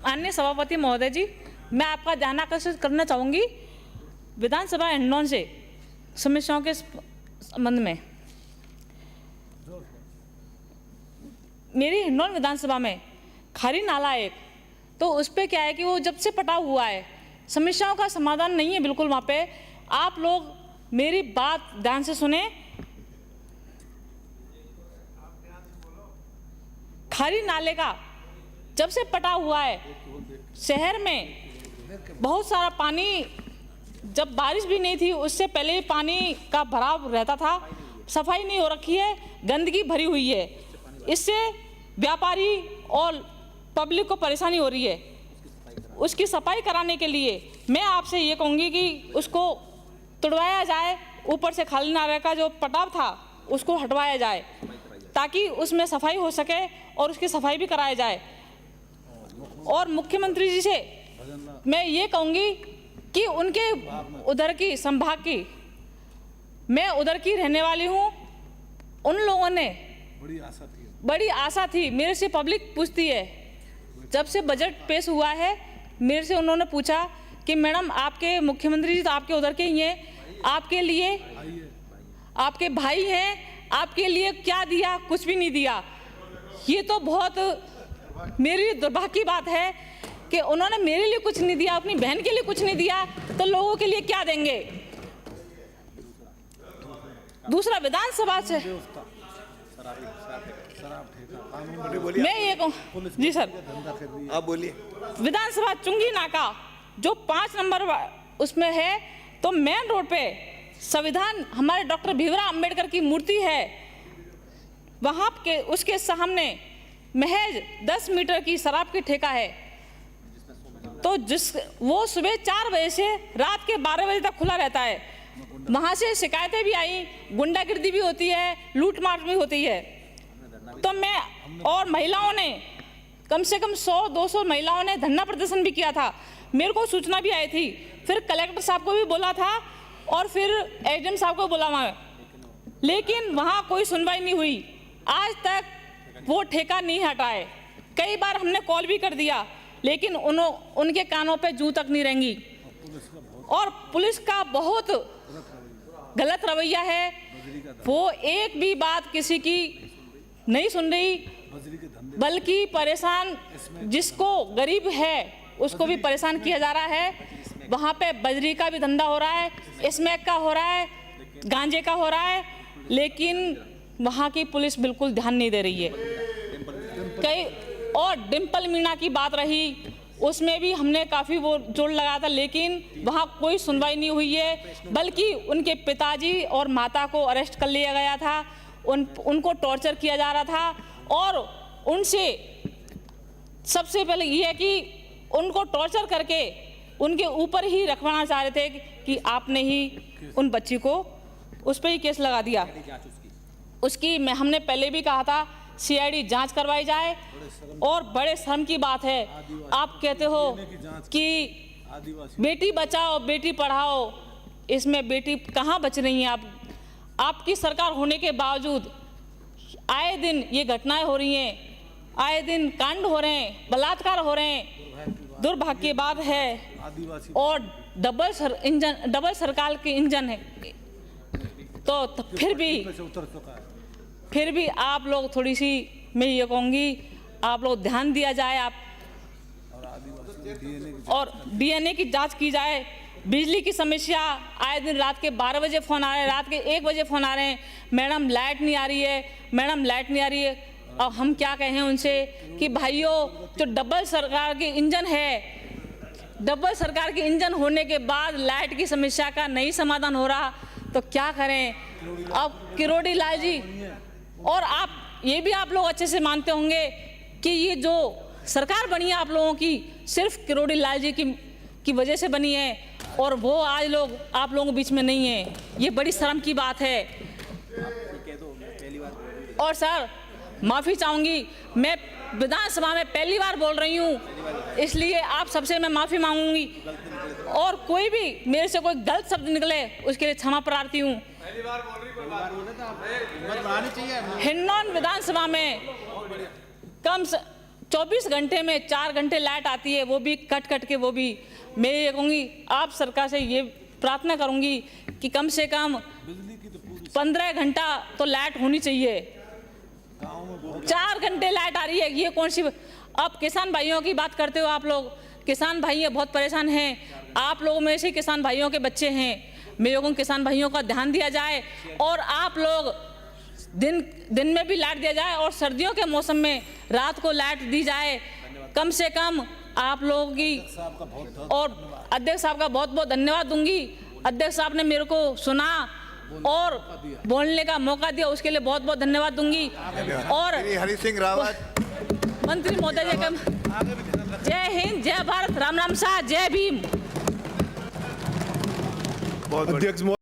माननीय सभापति महोदय जी, मैं आपका ध्यान आकर्षित करना चाहूँगी विधानसभा हिंडौन से समस्याओं के संबंध में। मेरी हिंडौन विधानसभा में खारी नाला एक, तो उस पर क्या है कि वो जब से पटा हुआ है, समस्याओं का समाधान नहीं है बिल्कुल वहाँ पे। आप लोग मेरी बात ध्यान से सुने। खारी नाले का जब से पटा हुआ है, शहर में बहुत सारा पानी, जब बारिश भी नहीं थी उससे पहले पानी का भराव रहता था, सफाई नहीं हो रखी है, गंदगी भरी हुई है, इससे व्यापारी और पब्लिक को परेशानी हो रही है। उसकी सफाई कराने के लिए मैं आपसे ये कहूँगी कि उसको तुड़वाया जाए, ऊपर से खाली नाले का जो पटाव था उसको हटवाया जाए ताकि उसमें सफाई हो सके और उसकी सफाई भी कराया जाए। और मुख्यमंत्री जी से मैं ये कहूँगी कि उनके उधर की संभाग की, मैं उधर की रहने वाली हूँ, उन लोगों ने बड़ी आशा थी मेरे से, पब्लिक पूछती है, जब से बजट पेश हुआ है मेरे से उन्होंने पूछा कि मैडम आपके मुख्यमंत्री जी तो आपके उधर के ही हैं, आपके लिए आपके भाई हैं, आपके लिए क्या दिया? कुछ भी नहीं दिया। ये तो बहुत मेरी दुर्भाग्य की बात है कि उन्होंने मेरे लिए कुछ नहीं दिया, अपनी बहन के लिए कुछ नहीं दिया, तो लोगों के लिए क्या देंगे? दूसरा, विधानसभा से मैं ये कहूँ जी सर, आप बोलिए। विधानसभा चुंगी नाका जो 5 नंबर उसमें है, तो मेन रोड पे संविधान हमारे डॉक्टर भीमराव अंबेडकर की मूर्ति है, वहाँ के उसके सामने महज 10 मीटर की शराब की ठेका है। तो वो सुबह 4 बजे से रात के 12 बजे तक खुला रहता है। वहाँ से शिकायतें भी आई, गुंडागिर्दी भी होती है, लूटमार भी होती है। तो मैं और महिलाओं ने कम से कम 100-200 महिलाओं ने धरना प्रदर्शन भी किया था, मेरे को सूचना भी आई थी। फिर कलेक्टर साहब को भी बोला था और फिर एसडीएम साहब को बोला वहाँ, लेकिन वहाँ कोई सुनवाई नहीं हुई। आज तक वो ठेका नहीं हटाए। कई बार हमने कॉल भी कर दिया, लेकिन उनके कानों पे जूं तक नहीं रहेंगी। और पुलिस का बहुत गलत रवैया है, वो एक भी बात किसी की नहीं सुन रही, बल्कि परेशान, जिसको गरीब है उसको भी परेशान किया जा रहा है। वहाँ पे बजरी का भी धंधा हो रहा है, स्मैक का हो रहा है, गांजे का हो रहा है, लेकिन वहाँ की पुलिस बिल्कुल ध्यान नहीं दे रही है। कई और डिम्पल मीणा की बात रही, उसमें भी हमने काफ़ी वो जोर लगाया था, लेकिन वहाँ कोई सुनवाई नहीं हुई है, बल्कि उनके पिताजी और माता को अरेस्ट कर लिया गया था, उनको टॉर्चर किया जा रहा था। और उनसे सबसे पहले ये है कि उनको टॉर्चर करके उनके ऊपर ही रखवाना चाह रहे थे कि आपने ही उन बच्ची को उस पर ही केस लगा दिया। उसकी हमने पहले भी कहा था सीआईडी जांच करवाई जाए। और बड़े शर्म की बात है, आप कहते हो कि बेटी बचाओ बेटी पढ़ाओ, इसमें बेटी कहाँ बच रही हैं? आपकी सरकार होने के बावजूद आए दिन ये घटनाएं हो रही हैं, आए दिन कांड हो रहे हैं, बलात्कार हो रहे हैं, दुर्भाग्य की बात है। और डबल सरकार के इंजन है, तो फिर भी आप लोग थोड़ी सी, मैं ये कहूँगी, आप लोग ध्यान दिया जाए, आप और डीएनए की जांच की जाए। बिजली की समस्या, आए दिन रात के 12 बजे फ़ोन आ रहे हैं, रात के 1 बजे फ़ोन आ रहे हैं, मैडम लाइट नहीं आ रही है, मैडम लाइट नहीं आ रही है। अब हम क्या कहें उनसे कि भाइयों, जो डबल सरकार के इंजन है, डबल सरकार के इंजन होने के बाद लाइट की समस्या का नहीं समाधान हो रहा, तो क्या करें? अब किरोड़ी लाल जी, और आप ये भी आप लोग अच्छे से मानते होंगे कि ये जो सरकार बनी है आप लोगों की, सिर्फ किरोड़ी लाल जी की वजह से बनी है, और वो आज लोग आप लोगों के बीच में नहीं है। ये बड़ी शर्म की बात है। और सर, माफ़ी चाहूँगी, मैं विधानसभा में पहली बार बोल रही हूँ, इसलिए आप सबसे मैं माफ़ी मांगूंगी, और कोई भी मेरे से कोई गलत शब्द निकले उसके लिए क्षमा प्रार्थी हूँ। हिंडौन विधानसभा में 24 घंटे में 4 घंटे लाइट आती है, वो भी कट कट के। वो भी मैं ये कहूँगी, आप सरकार से ये प्रार्थना करूँगी कि कम से कम 15 घंटा तो लाइट होनी चाहिए। 4 घंटे लाइट आ रही है, ये कौन सी। अब किसान भाइयों की बात करते हो आप लोग, किसान भाई ये बहुत परेशान हैं। आप लोगों में से किसान भाइयों के बच्चे हैं, मैं लोगों किसान भाइयों का ध्यान दिया जाए और आप लोग दिन में भी लाइट दिया जाए और सर्दियों के मौसम में रात को लाइट दी जाए। कम से कम आप लोगों की, और अध्यक्ष साहब का बहुत बहुत धन्यवाद दूंगी। अध्यक्ष साहब ने मेरे को सुना और बोलने का मौका दिया, उसके लिए बहुत बहुत धन्यवाद दूंगी। और हरि सिंह रावत मंत्री महोदय जी का जय हिंद, जय भारत, राम राम शाह, जय भीम। बहुत अध्यक्ष